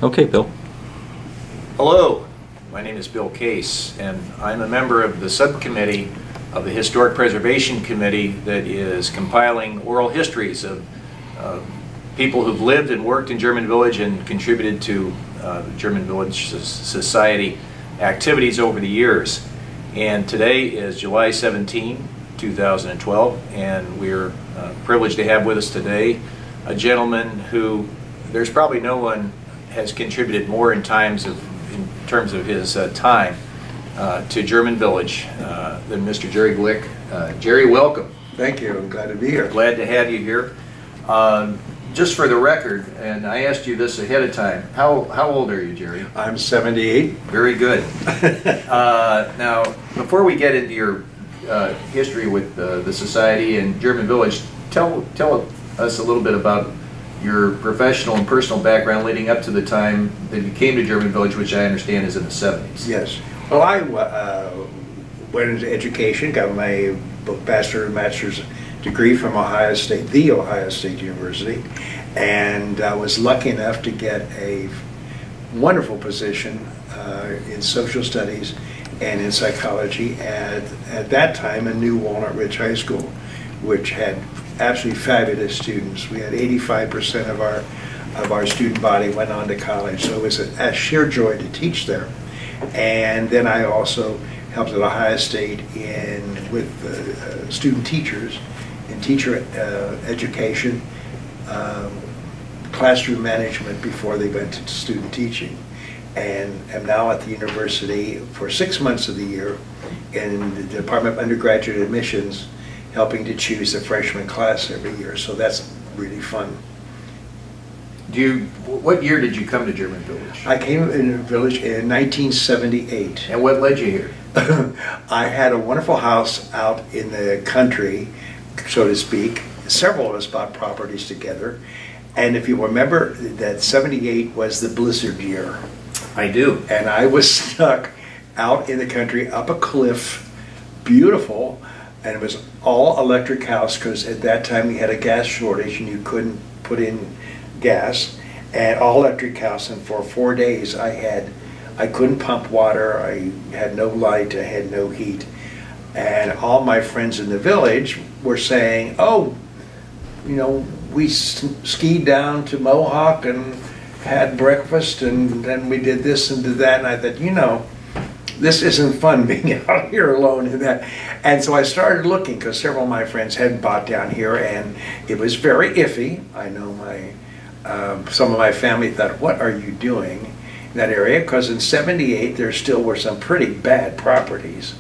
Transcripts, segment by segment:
Okay, Bill. Hello, my name is Bill Case, and I'm a member of the subcommittee of the Historic Preservation Committee that is compiling oral histories of people who've lived and worked in German Village and contributed to the German Village Society activities over the years. And today is July 17, 2012, and we're privileged to have with us today a gentleman who there's probably no one has contributed more in terms of his time to German Village than Mr. Jerry Glick. Jerry, welcome. Thank you. I'm glad to be here. Glad to have you here. Just for the record, and I asked you this ahead of time, how old are you, Jerry? I'm 78. Very good. Now, before we get into your history with the Society and German Village, tell us a little bit about your professional and personal background leading up to the time that you came to German Village, which I understand is in the 70s. Yes. Well, I went into education, got my bachelor's and master's degree from Ohio State, the Ohio State University, and I was lucky enough to get a wonderful position in social studies and in psychology at that time a new Walnut Ridge High School, which had absolutely fabulous students. We had 85% of our student body went on to college, so it was a sheer joy to teach there. And then I also helped at Ohio State with student teachers in teacher education, classroom management before they went to student teaching, and am now at the university for 6 months of the year in the Department of Undergraduate Admissions, helping to choose the freshman class every year, so that's really fun. What year did you come to German Village? I came in the village in 1978. And what led you here? I had a wonderful house out in the country, so to speak. Several of us bought properties together, and if you remember that 78 was the blizzard year. I do. And I was stuck out in the country up a cliff, beautiful, and it was all electric house because at that time we had a gas shortage and you couldn't put in gas, and all electric house, and for 4 days I couldn't pump water, I had no light, I had no heat, and all my friends in the village were saying, oh, you know, we skied down to Mohawk and had breakfast and then we did this and did that, and I thought, you know, this isn't fun being out here alone in that. And so I started looking because several of my friends had bought down here and it was very iffy. I know some of my family thought, what are you doing in that area? Because in 78 there still were some pretty bad properties,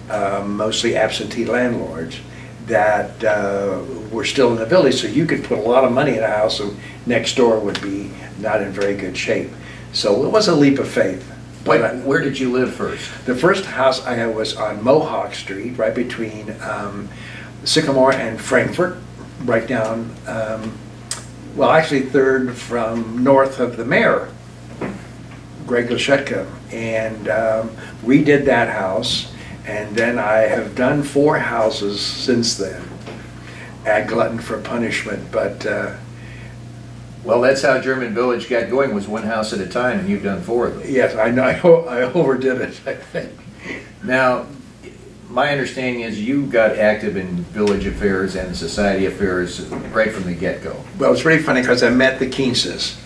mostly absentee landlords, that were still in the village. So you could put a lot of money in a house and next door would be not in very good shape. So it was a leap of faith. But where did you live first? The first house I had was on Mohawk Street, right between Sycamore and Frankfurt, right down, well, actually third from north of the mayor, Greg Lashetka, and redid that house, and then I have done 4 houses since then, at Glutton for Punishment, but well, that's how German Village got going, was 1 house at a time, and you've done 4 of them. yes, I know, I overdid it, I think. Now, my understanding is you got active in village affairs and society affairs right from the get-go. Well, it's really funny because I met the Keenses,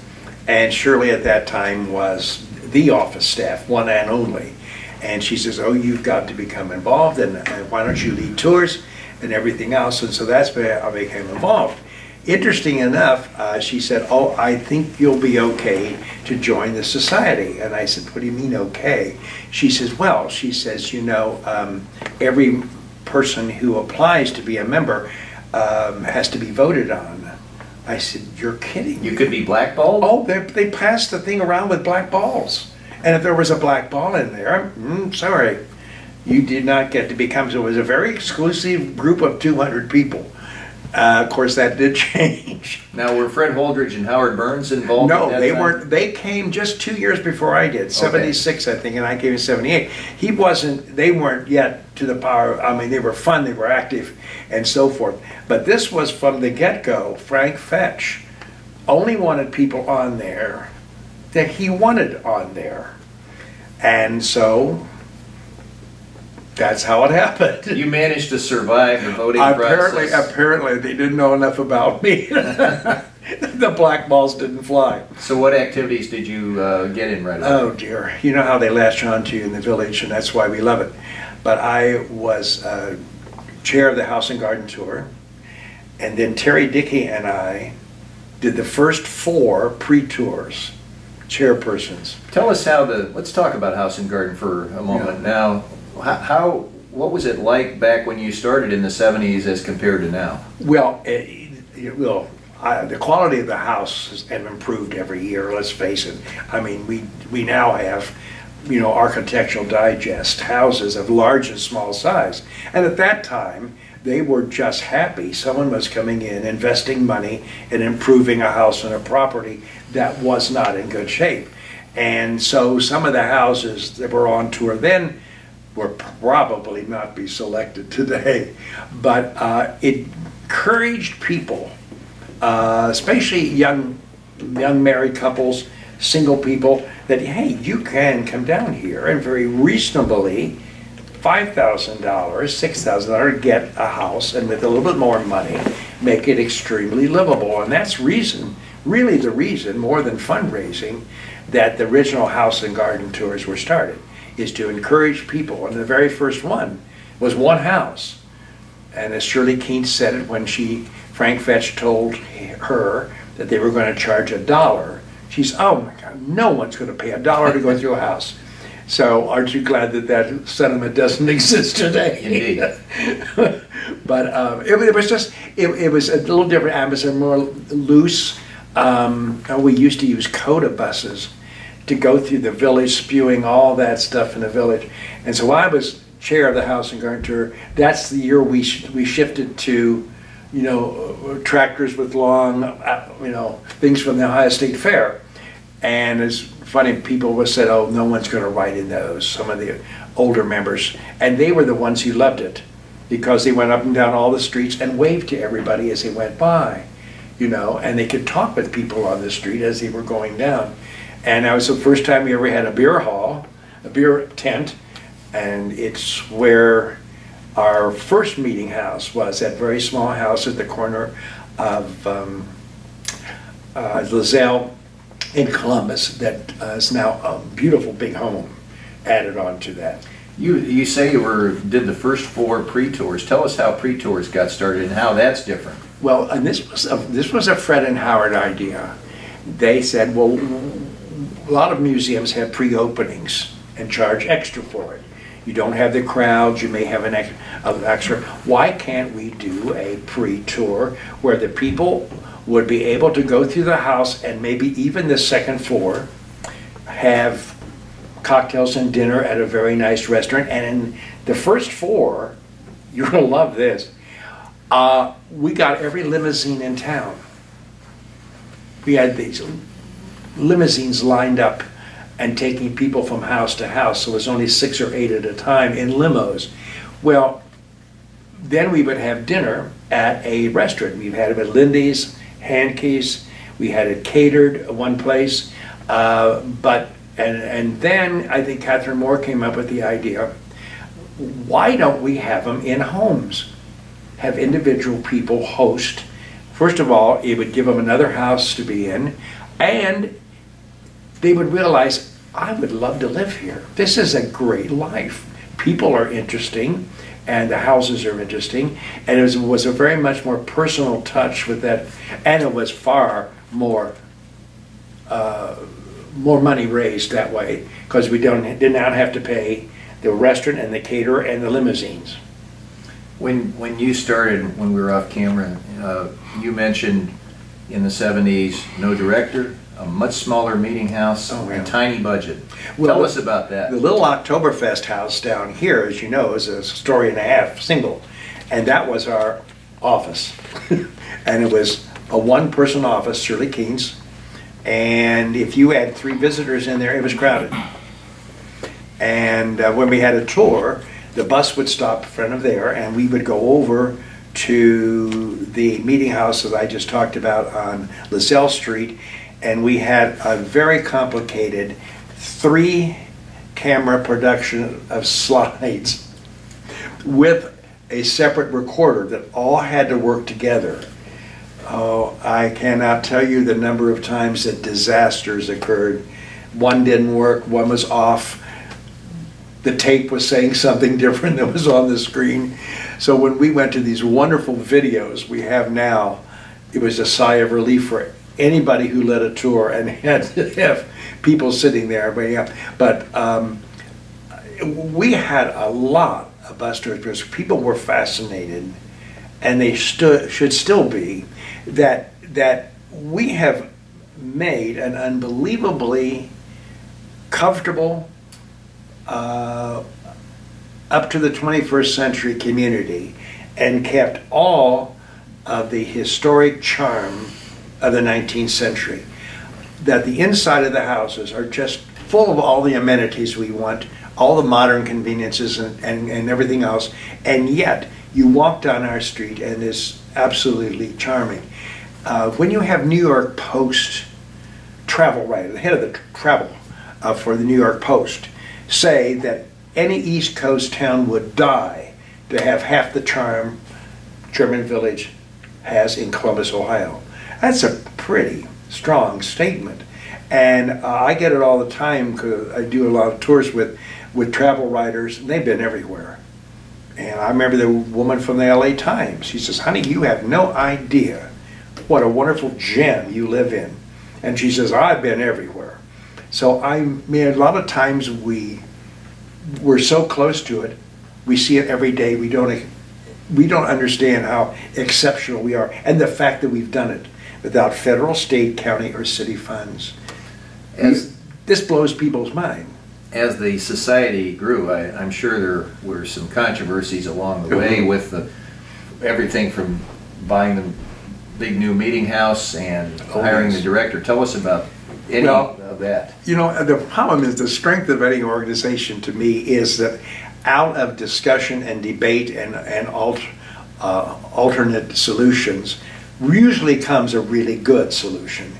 and Shirley at that time was the office staff, one and only. And she says, oh, you've got to become involved, and why don't you lead tours and everything else? And so that's where I became involved. Interesting enough, she said, oh, I think you'll be okay to join the society. And I said, what do you mean okay? She says, well, she says, you know, every person who applies to be a member has to be voted on. I said, you're kidding. You could be blackballed? Oh, they passed the thing around with black balls. And if there was a black ball in there, sorry, you did not get to become, so it was a very exclusive group of 200 people. Of course, that did change. Now, were Fred Wooldridge and Howard Burns involved? No, at that they time? weren't. They came just 2 years before I did, 76, I think, and I came in 78. He wasn't. They weren't yet to the power. I mean, they were fun, they were active, and so forth. But this was from the get-go. Frank Fetch only wanted people on there that he wanted on there. And so that's how it happened. You managed to survive the voting Apparently, process. apparently they didn't know enough about me. The black balls didn't fly. So what activities did you get in right away? Oh dear, you know how they latch on to you in the village, and that's why we love it. But I was chair of the House and Garden Tour, and then Terry Dickey and I did the first 4 pre-tours, chairpersons. Tell us how let's talk about House and Garden for a moment. Now, what was it like back when you started in the 70s as compared to now? Well, the quality of the house has improved every year, let's face it. I mean, we now have, Architectural Digest houses of large and small size. And at that time, they were just happy someone was coming in, investing money and improving a house and a property that was not in good shape. And so some of the houses that were on tour then will probably not be selected today. But it encouraged people, especially young married couples, single people, that hey, you can come down here and very reasonably $5,000, $6,000 get a house, and with a little bit more money, make it extremely livable. And that's really the reason, more than fundraising, that the original House and Garden Tours were started, is to encourage people. And the very first one was one house. And as Shirley Keene said it when Frank Fetch told her that they were going to charge $1, she's, oh my God, no one's going to pay $1 to go through a house. So aren't you glad that that sentiment doesn't exist today? Indeed. But it was a little different atmosphere, more loose. We used to use coda buses to go through the village, spewing all that stuff in the village. And so I was chair of the House and Garden Tour. That's the year we shifted to, tractors with long, things from the Ohio State Fair. And it's funny, people said, oh, no one's going to ride in those, some of the older members. And they were the ones who loved it because they went up and down all the streets and waved to everybody as they went by, and they could talk with people on the street as they were going down. And that was the first time we ever had a beer hall, a beer tent, and it's where our first meeting house was, that very small house at the corner of Lozelle in Columbus that is now a beautiful big home added on to that. You say you did the first 4 pre-tours. Tell us how pre-tours got started and how that's different. Well, and this was a Fred and Howard idea. They said, well, a lot of museums have pre-openings and charge extra for it. You don't have the crowds, you may have an extra. Why can't we do a pre-tour where the people would be able to go through the house and maybe even the second floor, have cocktails and dinner at a very nice restaurant, and in the first 4, you're gonna love this, we got every limousine in town. We had these limousines lined up and taking people from house to house, so it was only 6 or 8 at a time in limos. Well, then we would have dinner at a restaurant. We've had it at Lindy's, Hankey's, we had it catered at one place, and then I think Catherine Moore came up with the idea, why don't we have them in homes? Have individual people host. First of all, it would give them another house to be in, and they would realize, I would love to live here. This is a great life. People are interesting, and the houses are interesting, and it was a very much more personal touch with that, and it was far more money raised that way, because we did not have to pay the restaurant and the caterer and the limousines. When you started, when we were off camera, you mentioned in the 70s, no director, a much smaller meeting house, a tiny budget. Well, tell us about that. The little Oktoberfest house down here, as you know, is a story and a half single, and that was our office. And it was a one-person office, Shirley Keene's, and if you had 3 visitors in there, it was crowded. And when we had a tour, the bus would stop in front of there, and we would go over to the meeting house that I just talked about on LaSalle Street, and we had a very complicated 3-camera production of slides with a separate recorder that all had to work together. Oh, I cannot tell you the number of times that disasters occurred. One didn't work, one was off. The tape was saying something different than was on the screen. So when we went to these wonderful videos we have now, it was a sigh of relief for anybody who led a tour and had to have people sitting there. But we had a lot of bus tours because people were fascinated, and they should still be, that we have made an unbelievably comfortable, up to the 21st century community, and kept all of the historic charm of the 19th century. That the inside of the houses are just full of all the amenities we want, all the modern conveniences and everything else, and yet you walk down our street and it's absolutely charming. When you have New York Post travel writer, the head of the travel for the New York Post, say that any East Coast town would die to have half the charm German Village has in Columbus, Ohio. That's a pretty strong statement. And I get it all the time because I do a lot of tours with travel writers, and they've been everywhere. And I remember the woman from the LA Times. She says, "Honey, you have no idea what a wonderful gem you live in." And she says, "I've been everywhere." So I mean, a lot of times we're so close to it, we see it every day. We don't understand how exceptional we are, and the fact that we've done it without federal, state, county, or city funds. This blows people's mind. As the society grew, I'm sure there were some controversies along the way with everything from buying the big new meeting house and hiring the director. Tell us about any of that. You know, the problem is the strength of any organization to me is that out of discussion and debate and alternate solutions usually comes a really good solution.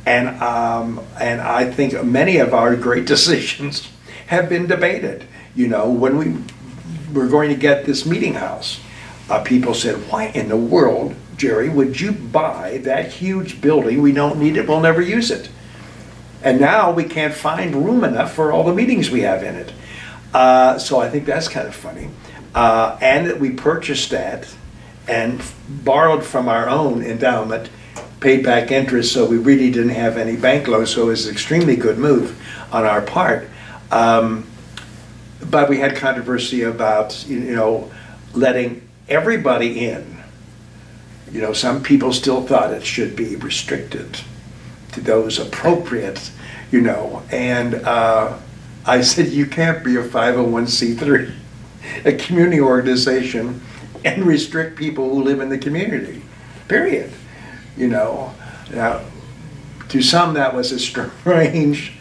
And I think many of our great decisions have been debated. You know, when we were going to get this meeting house, people said, "Why in the world, Jerry, would you buy that huge building? We don't need it, we'll never use it. And now we can't find room enough for all the meetings we have in it." So I think that's kind of funny. And that we purchased that and borrowed from our own endowment, paid back interest, so we really didn't have any bank loans, so it was an extremely good move on our part. But we had controversy about, you know, letting everybody in. You know, some people still thought it should be restricted to those appropriate, you know, and I said, you can't be a 501c3, a community organization, and restrict people who live in the community, period. You know, now, to some that was a strange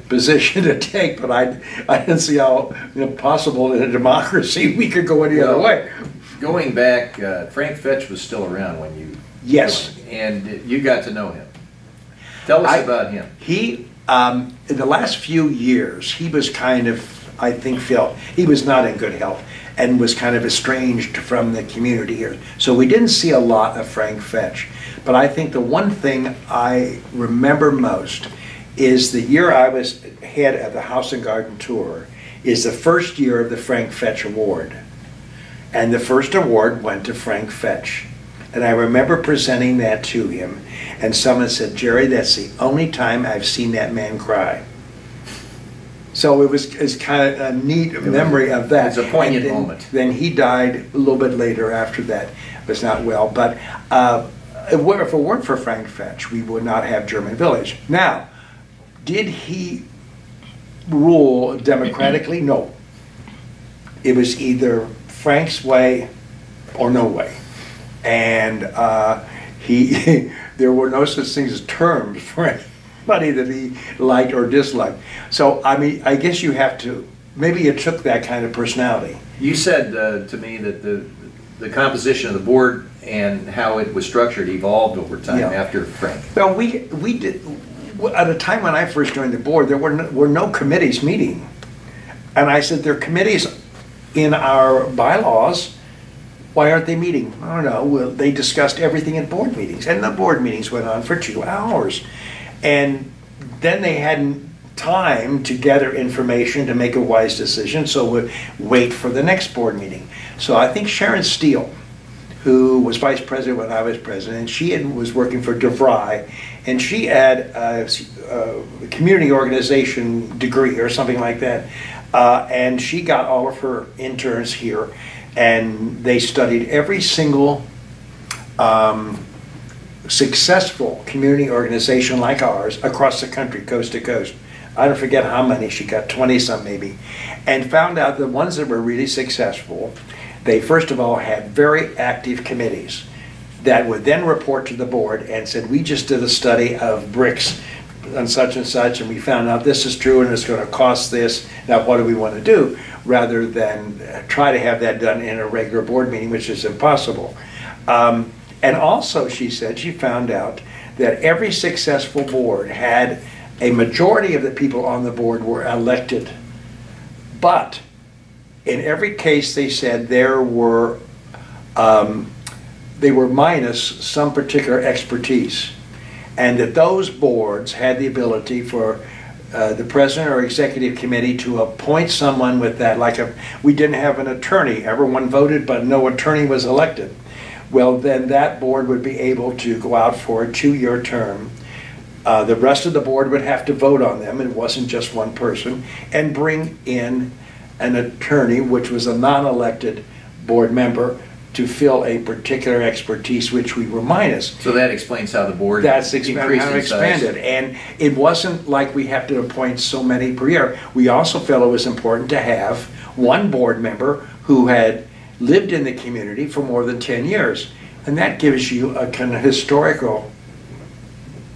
position to take, but I didn't see how, you know, possible in a democracy we could go any other way. Going back, Frank Fetch was still around when you joined, and you got to know him. Tell us about him. He, in the last few years, he was kind of, I think, felt he was not in good health and was kind of estranged from the community here. So we didn't see a lot of Frank Fetch. But I think the one thing I remember most is the year I was head of the House and Garden Tour is the first year of the Frank Fetch Award. And the first award went to Frank Fetch. And I remember presenting that to him, and someone said, "Jerry, that's the only time I've seen that man cry." So it's kind of a neat memory of that. It's a poignant moment. Then he died a little bit later after that, was not well. But if it weren't for Frank Fetch, we would not have German Village. Now, did he rule democratically? No. It was either Frank's way or no way. And there were no such things as terms for anybody that he liked or disliked. So, I mean, I guess you have to, maybe it took that kind of personality. You said to me that the composition of the board and how it was structured evolved over time after Frank. Well, we Well, at a time when I first joined the board, there were no committees meeting. And I said, there are committees in our bylaws. Why aren't they meeting? I don't know. Well, they discussed everything at board meetings. And the board meetings went on for 2 hours. And then they hadn't time to gather information to make a wise decision, so would wait for the next board meeting. So I think Sharon Steele, who was vice president when I was president, was working for DeVry, and she had a community organization degree or something like that, and she got all of her interns here, and they studied every single successful community organization like ours across the country, coast to coast. I don't forget how many, she got 20-some maybe, and found out the ones that were really successful, they first of all had very active committees that would then report to the board and said, we just did a study of bricks and such, and we found out this is true and it's going to cost this, now what do we want to do? Rather than try to have that done in a regular board meeting, which is impossible. And also, she said, she found out that every successful board had a majority of the people on the board were elected. But in every case, they said they were minus some particular expertise. And that those boards had the ability for the president or executive committee to appoint someone with that, we didn't have an attorney. Everyone voted, but no attorney was elected. Well, then that board would be able to go out for a 2-year term. The rest of the board would have to vote on them, it wasn't just one person, and bring in an attorney, which was a non-elected board member, to fill a particular expertise, which we were minus. So that explains how the board increased how it expanded. And it wasn't like we have to appoint so many per year. We also felt it was important to have one board member who had lived in the community for more than 10 years. And that gives you a kind of historical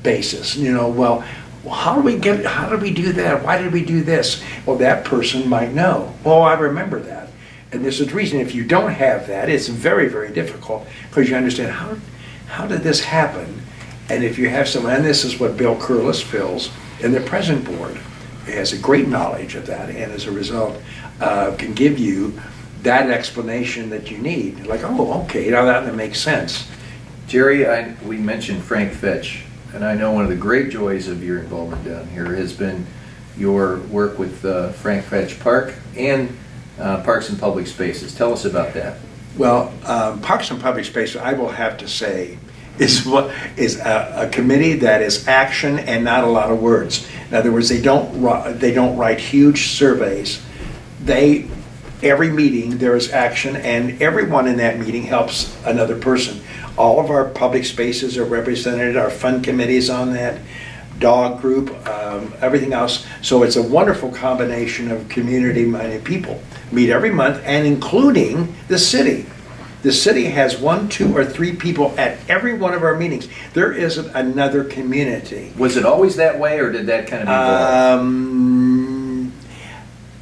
basis. You know, well, how did we do that? Why did we do this? Well, that person might know. Well, I remember that. And there's a reason. If you don't have that, it's very, very difficult, because you understand how did this happen? And if you have someone, and this is what Bill Curlis fills in the present board, he has a great knowledge of that, and as a result can give you that explanation that you need. Like, oh, okay, now that makes sense. Jerry, we mentioned Frank Fetch, and I know one of the great joys of your involvement down here has been your work with Frank Fetch Park and Parks and Public Spaces. Tell us about that. Well, Parks and Public Spaces, I will have to say, is a committee that is action and not a lot of words. In other words, they don't write huge surveys. Every meeting there is action, and everyone in that meeting helps another person. All of our public spaces are represented, our fund committees on that, dog group, everything else. So it's a wonderful combination of community-minded people. Meet every month, and including the city. The city has 1, 2, or 3 people at every one of our meetings. There isn't another community. Was it always that way, or did that kind of evolve?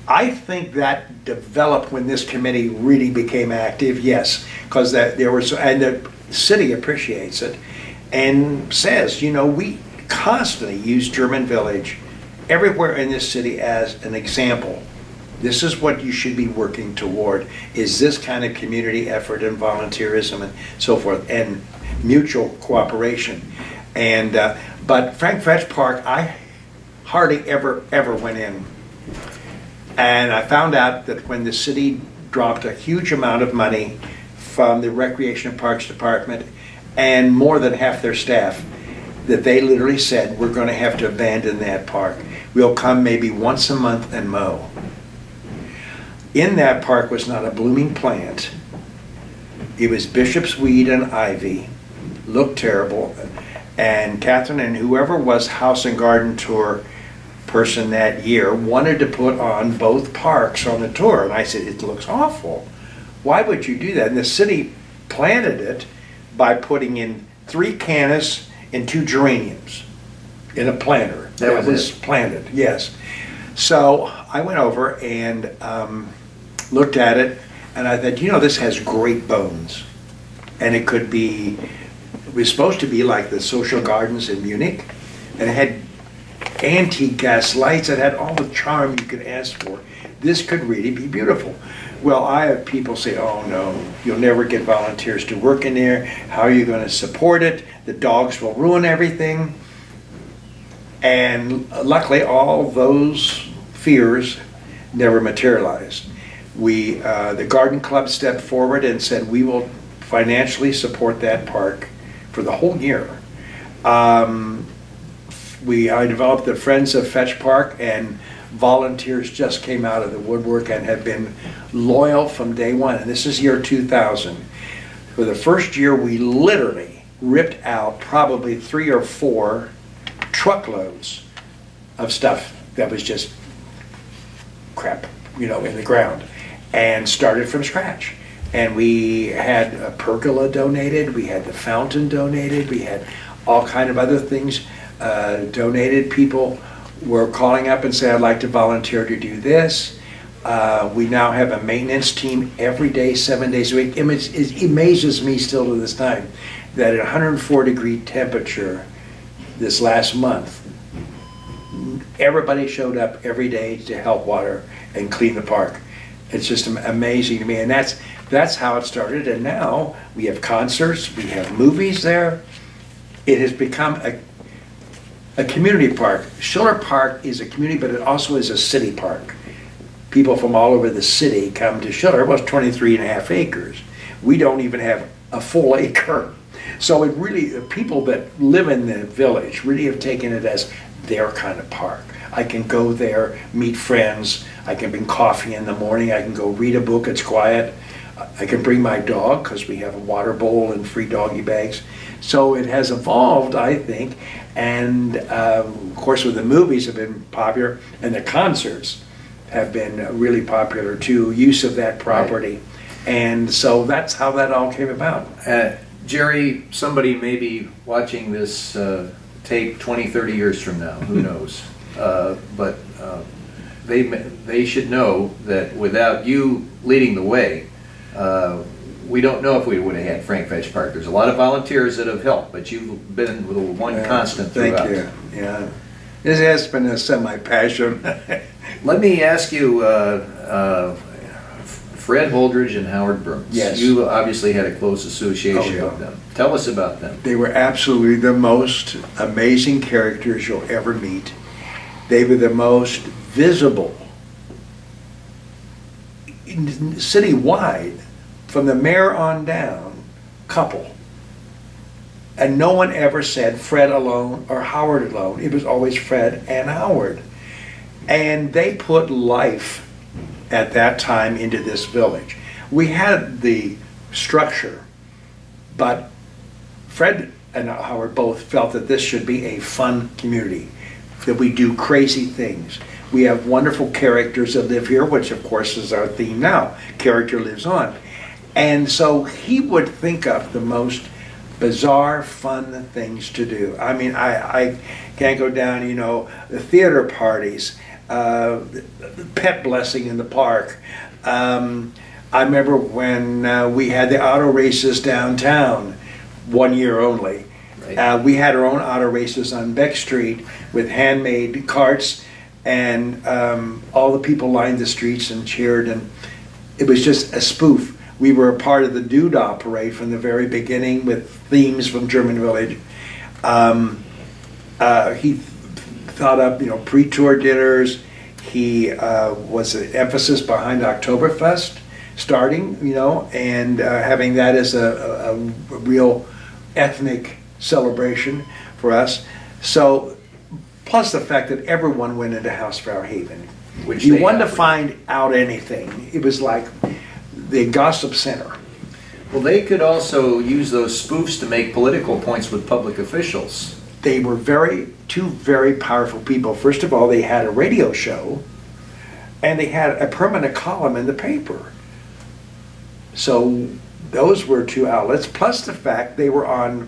I think that developed when this committee really became active, yes, because there was, and the city appreciates it and says, you know, we constantly use German Village everywhere in this city as an example. This is what you should be working toward, is this kind of community effort and volunteerism and so forth, and mutual cooperation. And but Frank Fetch Park, I hardly ever went in. And I found out that when the city dropped a huge amount of money from the Recreation and Parks Department and more than half their staff, that they literally said, we're going to have to abandon that park. We'll come maybe once a month and mow. In that park was not a blooming plant. It was bishop's weed and ivy. Looked terrible. And Catherine and whoever was house and garden tour person that year wanted to put on both parks on the tour. And I said, it looks awful. Why would you do that? And the city planted it by putting in 3 cannas and 2 geraniums in a planter. That was planted, yes. So I went over and looked at it, and I thought, you know, this has great bones. And it could be, it was supposed to be like the social gardens in Munich, and it had antique gas lights that had all the charm you could ask for. This could really be beautiful. Well, I have people say, oh no, you'll never get volunteers to work in there. How are you going to support it? The dogs will ruin everything. And luckily, all those fears never materialized. The Garden Club stepped forward and said, we will financially support that park for the whole year. I developed the Friends of Fetch Park, and volunteers just came out of the woodwork and have been loyal from day one. And this is year 2000. For the first year, we literally ripped out probably 3 or 4 truckloads of stuff that was just crap, you know, in the ground, and started from scratch. And we had a pergola donated, we had the fountain donated, we had all kind of other things donated. People were calling up and saying, I'd like to volunteer to do this. We now have a maintenance team every day, 7 days a week. It amazes me still to this time that at 104-degree temperature this last month, everybody showed up every day to help water and clean the park. It's just amazing to me, and that's how it started. And now we have concerts, we have movies there. It has become a community park. Schiller Park is a community, but it also is a city park. People from all over the city come to Schiller. It was 23.5 acres. We don't even have a full acre. So it really, people that live in the village really have taken it as their kind of park. I can go there, meet friends, I can bring coffee in the morning, I can go read a book, it's quiet. I can bring my dog because we have a water bowl and free doggy bags. So it has evolved, I think, and of course with the movies have been popular, and the concerts have been really popular too, use of that property. Right. And so that's how that all came about. Jerry, somebody may be watching this tape 20, 30 years from now, who knows? But they should know that without you leading the way, we don't know if we would have had Frank Fetch Park. There's a lot of volunteers that have helped, but you've been the one constant throughout. Thank you. Yeah, this has been a semi-passion. Let me ask you, Fred Wooldridge and Howard Berman. Yes. You obviously had a close association with them. Tell us about them. They were absolutely the most amazing characters you'll ever meet. They were the most visible citywide, from the mayor on down, couple. And no one ever said Fred alone or Howard alone. It was always Fred and Howard. And they put life at that time into this village. We had the structure, but Fred and Howard both felt that this should be a fun community, that we do crazy things. We have wonderful characters that live here, which of course is our theme now. Character lives on. And so he would think of the most bizarre, fun things to do. I mean, I can't go down, you know, the theater parties, the pet blessing in the park. I remember when we had the auto races downtown, 1 year only. Right. We had our own auto races on Beck Street with handmade carts, and all the people lined the streets and cheered, and it was just a spoof. We were a part of the Doodah Parade from the very beginning with themes from German Village. He thought up, you know, pre-tour dinners. He was an emphasis behind Oktoberfest starting, you know, and having that as a real ethnic celebration for us. So, plus the fact that everyone went into Hausfrau Haven. If you wanted to find out anything, it was like the gossip center. Well, they could also use those spoofs to make political points with public officials. They were two very powerful people. First of all, they had a radio show, and they had a permanent column in the paper. So those were two outlets, plus the fact they were on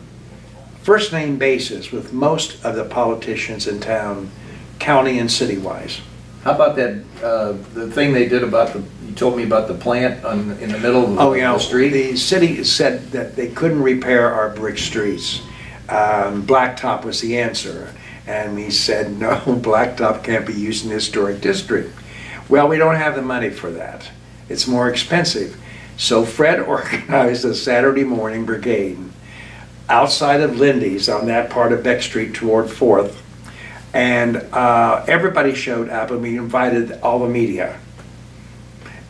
first name basis with most of the politicians in town, county and city-wise. How about that, the thing they did about you told me about the plant in the middle of the street? The city said that they couldn't repair our brick streets. Blacktop was the answer. And we said, no, blacktop can't be used in the historic district. Well, we don't have the money for that. It's more expensive. So Fred organized a Saturday morning brigade outside of Lindy's on that part of Beck Street toward 4th. And everybody showed up, and we invited all the media.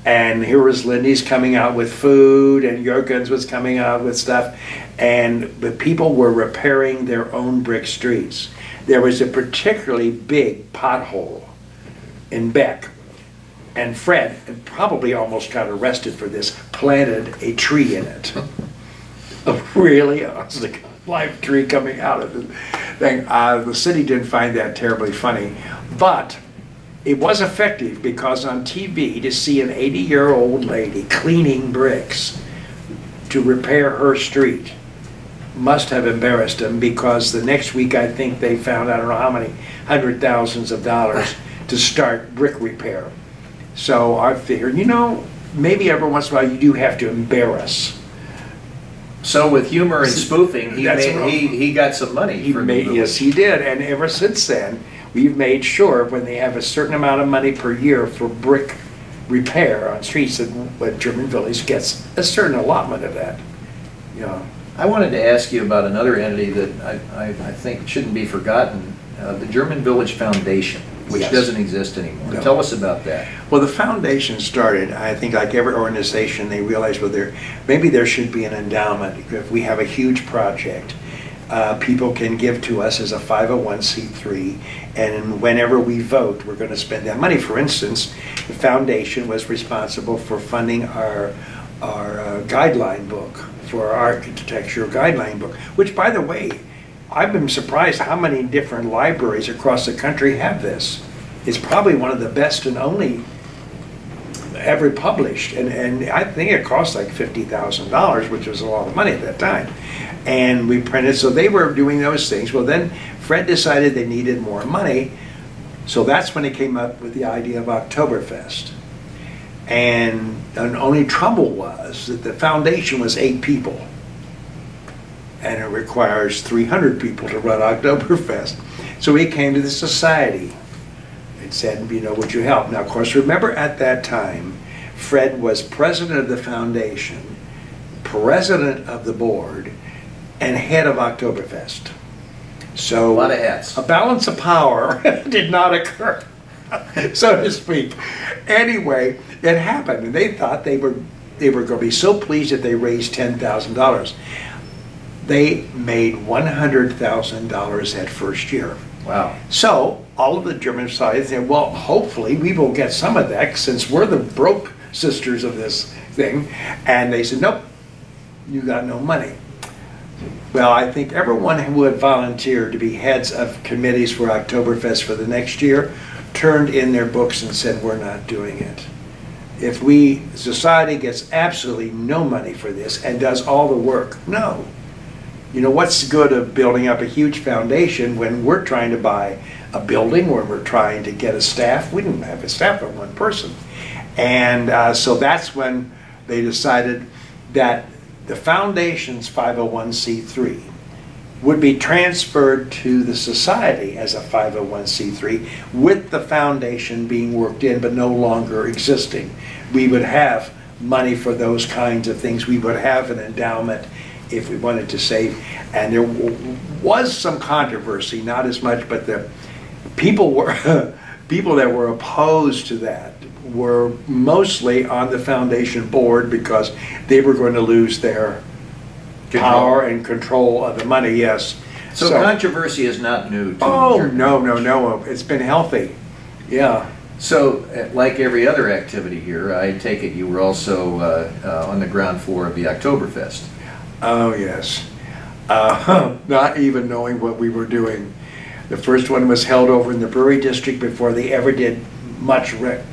And here was Lindy's coming out with food, and Jurgens was coming out with stuff. And the people were repairing their own brick streets. There was a particularly big pothole in Beck. And Fred, and probably almost got arrested for this, planted a tree in it. A really live tree coming out of the thing. The city didn't find that terribly funny, but it was effective, because on TV to see an 80-year-old lady cleaning bricks to repair her street must have embarrassed them, because the next week I think they found, I don't know how many hundred thousands of dollars to start brick repair. So I figured, you know, maybe every once in a while you do have to embarrass. So with humor and spoofing, he got some money. Yes, he did. And ever since then, we've made sure when they have a certain amount of money per year for brick repair on streets, that German Village gets a certain allotment of that. You know. I wanted to ask you about another entity that I think shouldn't be forgotten, the German Village Foundation, which Yes. doesn't exist anymore. No. Tell us about that. Well, the foundation started, I think, like every organization, they realized, well, maybe there should be an endowment. If we have a huge project, people can give to us as a 501c3, and whenever we vote, we're going to spend that money. For instance, the foundation was responsible for funding our guideline book, for our architecture guideline book, which, by the way, I've been surprised how many different libraries across the country have this. It's probably one of the best and only ever published, and I think it cost like $50,000, which was a lot of money at that time. And we printed, so they were doing those things. Well, then Fred decided they needed more money, so that's when he came up with the idea of Oktoberfest. And the only trouble was that the foundation was 8 people. And it requires 300 people to run Oktoberfest. So he came to the society and said, you know, would you help? Now, of course, remember at that time, Fred was president of the foundation, president of the board, and head of Oktoberfest. So A lot of hats. A balance of power did not occur, so to speak. Anyway, it happened, and they thought they were going to be so pleased that they raised $10,000. They made $100,000 that first year. Wow. So all of the German societies said, well, hopefully we will get some of that, since we're the broke sisters of this thing. And they said, nope, you got no money. Well, I think everyone who had volunteered to be heads of committees for Oktoberfest for the next year turned in their books and said, we're not doing it. If society gets absolutely no money for this and does all the work, no. You know, what's the good of building up a huge foundation when we're trying to buy a building, when we're trying to get a staff? We didn't have a staff of one person. And so that's when they decided that the foundation's 501c3 would be transferred to the society as a 501c3, with the foundation being worked in but no longer existing. We would have money for those kinds of things. We would have an endowment if we wanted to save. And there was some controversy, not as much, but the people that were opposed to that were mostly on the foundation board, because they were going to lose their power and control of the money. Yes. So controversy is not new to Oh, no. It's been healthy. Yeah. So, like every other activity here, I take it you were also on the ground floor of the Oktoberfest. Oh, yes. Not even knowing what we were doing. The first one was held over in the Brewery District before they ever did much, where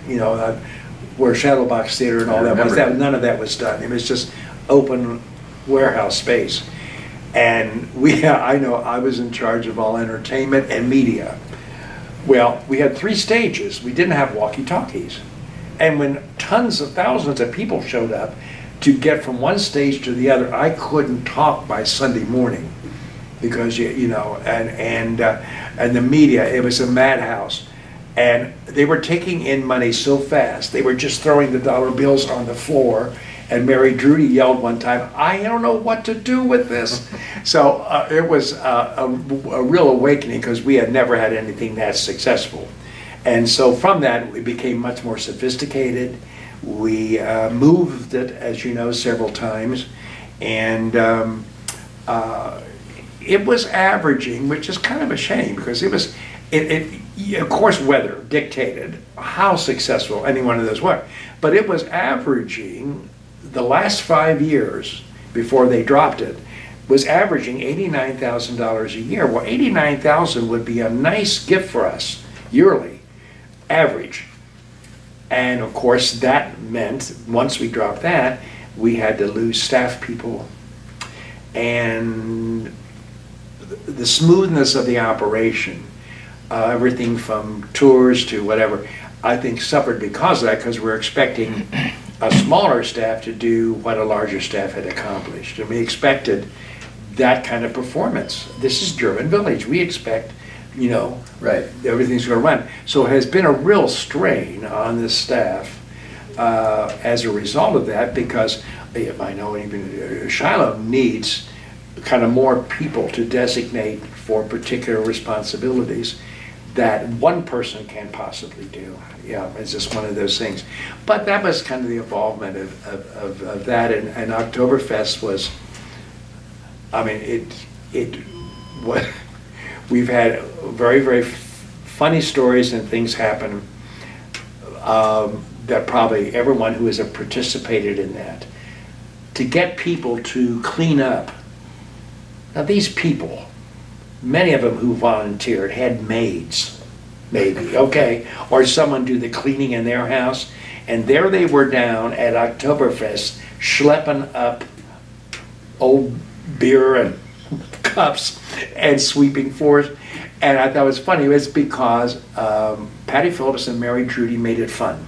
Shadowbox Theater and all that was. None of that was done. It was just open warehouse space. And I was in charge of all entertainment and media. Well, we had 3 stages. We didn't have walkie-talkies. And when tons of thousands of people showed up to get from one stage to the other, I couldn't talk by Sunday morning, because and the media, it was a madhouse. And they were taking in money so fast, they were just throwing the dollar bills on the floor. And Mary Drudy yelled one time, "I don't know what to do with this." So it was a real awakening, because we had never had anything that successful. And so from that, we became much more sophisticated. We moved it, as you know, several times. And it was averaging, which is kind of a shame, because it was, of course, weather dictated how successful any one of those were. But it was averaging, the last 5 years before they dropped it, was averaging $89,000 a year. Well, $89,000 would be a nice gift for us yearly, average. And of course, that meant once we dropped that, we had to lose staff people. And the smoothness of the operation, everything from tours to whatever, I think suffered because of that, because we're expecting a smaller staff to do what a larger staff had accomplished. And we expected that kind of performance. This is German Village. We expect, you know, right, everything's going to run. So it has been a real strain on this staff as a result of that, because I know even Shiloh needs kind of more people to designate for particular responsibilities that one person can't possibly do. Yeah, it's just one of those things. But that was kind of the involvement of that, and Oktoberfest was, I mean, what we've had very, very funny stories and things happen that probably everyone who has participated in that, to get people to clean up. Now these people, many of them who volunteered had maids, maybe, okay, or someone do the cleaning in their house, and there they were down at Oktoberfest schlepping up old beer and cups and sweeping floors. And I thought it was funny. It was because Patty Phillips and Mary Drudy made it fun.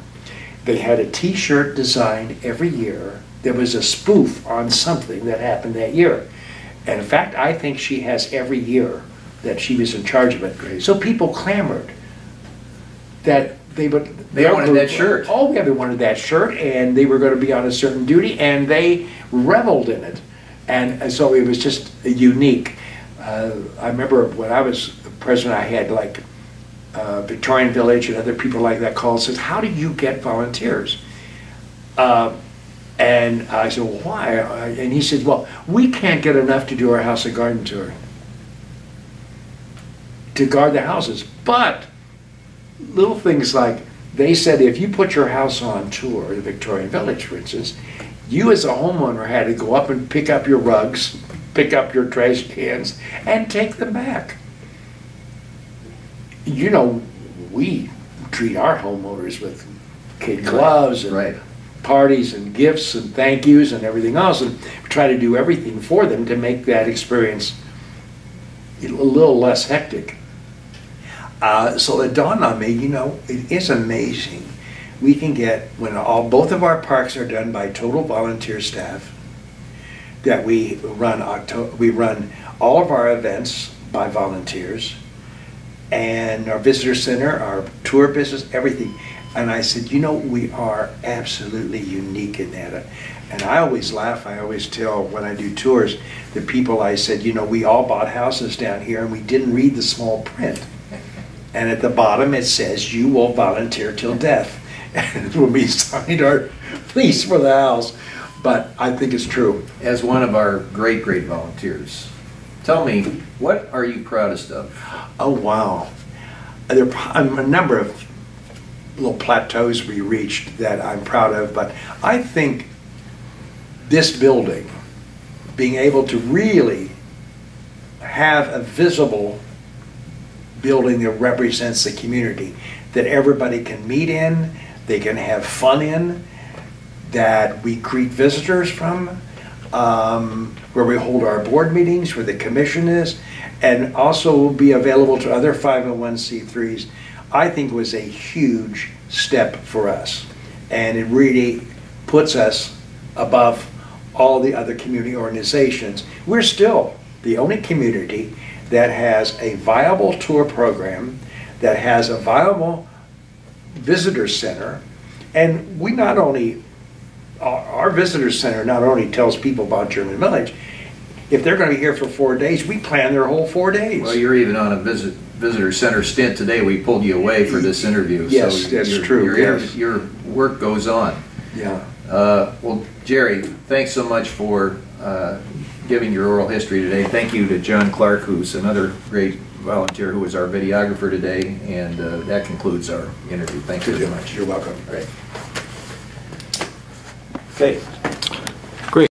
They had a t-shirt designed every year. There was a spoof on something that happened that year. And in fact, I think she has every year that she was in charge of it. Great. So people clamored that they would. They wanted that shirt. Oh yeah, they wanted that shirt, and they were going to be on a certain duty, and they reveled in it. And so it was just unique. I remember when I was president, I had like Victorian Village and other people like that called and said, "How do you get volunteers?" And I said, "Well, why?" And he said, "Well, we can't get enough to do our house and garden tour, to guard the houses." But little things like, they said, if you put your house on tour, the Victorian Village, for instance, you as a homeowner had to go up and pick up your rugs, pick up your trash cans, and take them back. You know, we treat our homeowners with kid gloves and right. parties and gifts and thank yous and everything else, and try to do everything for them to make that experience a little less hectic. So it dawned on me, you know, it is amazing. We can get, when both of our parks are done by total volunteer staff, that we run all of our events by volunteers, and our visitor center, our tour business, everything. And I said, you know, we are absolutely unique in that. And I always laugh, I always tell when I do tours, the people, I said, you know, we all bought houses down here and we didn't read the small print. And at the bottom it says, "You will volunteer till death." And when we signed our lease for the house. But I think it's true. As one of our great, great volunteers, tell me, what are you proudest of? Oh, wow. There are a number of little plateaus we reached that I'm proud of, but I think this building, being able to really have a visible building that represents the community, that everybody can meet in, they can have fun in, that we greet visitors from, where we hold our board meetings, where the commission is, and also will be available to other 501c3s, I think was a huge step for us. And it really puts us above all the other community organizations. We're still the only community that has a viable tour program, that has a viable visitor center, and we not only, our visitor center not only tells people about German Village, if they're going to be here for 4 days, we plan their whole 4 days. Well, you're even on a visitor center stint today. We pulled you away for this interview. Yes, so that's true. Your work goes on. Yeah. Well, Jerry, thanks so much for giving your oral history today. Thank you to John Clark, who's another great volunteer who was our videographer today, and that concludes our interview. Thank you very much. You're welcome. All right. Okay.